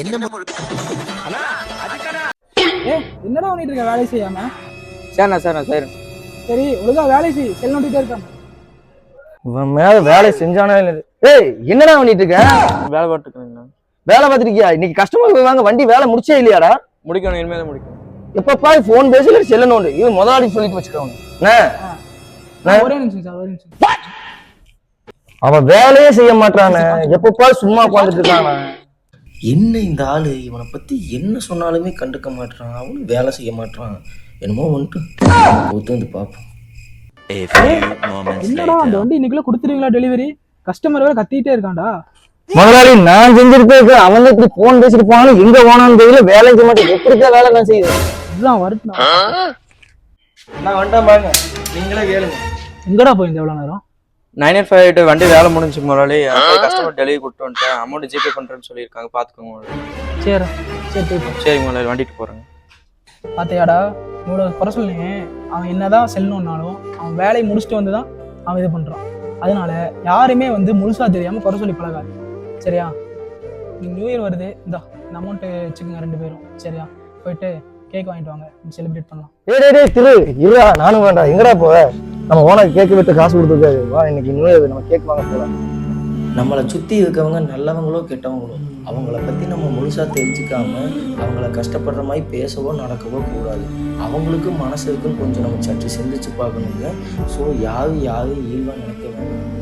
என்ன என்னடா பண்ணிட்டு இருக்க வேலை செய்யாம? சரிண்ணா சரிண்ணா சரி. சரி ஒழுங்கா வேலை செய், செல் நோண்டிட்டே இருக்காம. இவன் மேல வேலை செஞ்சானே இல்லை. ஏய் என்னடா பண்ணிட்டு இருக்க? வேலை பார்த்துருக்கேங்கண்ணா. வேலை பார்த்துட்டு இருக்கியா? இன்னைக்கு கஸ்டமர் வாங்க வண்டி வேலை முடிச்சே இல்லையாடா? முடிக்கணும், இனிமேல் தான் முடிக்கணும். எப்பப்பா ஃபோன் பேசல செல்ல நோண்டு. இவன் முதலாளி சொல்லிட்டு வச்சுக்கோங்க. ஒரே நிமிஷம் சார், ஒரே நிமிஷம். அவன் வேலையே செய்ய மாட்டானே, எப்பப்பா சும்மா உட்காந்துட்டு இருக்கானே. என்ன இந்த ஆளு இவனை பத்தி என்ன சொன்னாலுமே கண்டுக்க மாட்டான், அவனும் வேலை செய்ய மாட்டான். என்னமோ வந்துட்டு ஒத்து வந்து பார்ப்போம். என்னடா அந்த வண்டி இன்னைக்குள்ள கொடுத்துருவீங்களா டெலிவரி? கஸ்டமர் வேற கத்திட்டே இருக்கான்டா. முதலாளி நான் செஞ்சுட்டு இருக்கேன், அவன் இப்படி போன் பேசிட்டு போனாலும் எங்க போனான்னு தெரியல, வேலை செய்ய மாட்டேன். எப்படிதான் வேலை நான் செய்யுது? இதுதான் வரட்டும். நான் வந்துட்டேன் பாருங்க, நீங்களே கேளுங்க. எங்கடா போயிருந்த எவ்வளவு நேரம்? 985 வண்டி வேலை முடிஞ்சு முதலாளி. கஸ்டமர் டெலிவரி கொடுத்து வந்துட்டேன், அமௌண்ட் ஜிபே பண்றேன்னு சொல்லியிருக்காங்க, பாத்துக்கோங்க முதலாளி. சரி சரி சரி முதலாளி, வண்டிட்டு போறேங்க. பாத்தியாடா இவ்வளோ குறை சொல்லுங்க. அவன் என்னதான் செல்லணும்னாலும் அவன் வேலையை முடிச்சுட்டு வந்து தான் அவன் இது பண்றான். அதனால யாருமே வந்து முழுசா தெரியாம குறை சொல்லி பழகாது, சரியா? நீ நியூ இயர் வருது, இந்த அமௌண்ட்டு வச்சுக்கோங்க 2 பேரும், சரியா? போயிட்டு கேக் வாங்கிட்டு வாங்க, செலிப்ரேட் பண்ணலாம். டேய் திரு இருடா, நானும் வேண்டாம். எங்கடா போவ? நம்ம ஓனர் கேக் விட்டு காசு கொடுத்துருக்காரு, வா இன்னைக்கு நியூ இயர் நம்ம கேக் வாங்க போலாம். நம்மளை சுற்றி இருக்கவங்க நல்லவங்களோ கெட்டவங்களோ அவங்கள பற்றி நம்ம முழுசாக தெரிஞ்சுக்காம அவங்கள கஷ்டப்படுற மாதிரி பேசவோ நடக்கவோ கூடாது. அவங்களுக்கும் மனசு இருக்குன்னு கொஞ்சம் நம்ம சற்று சிந்திச்சு பார்க்கணுங்க. ஸோ யாரும் இயல்பாக நினைக்க வேண்டாம்.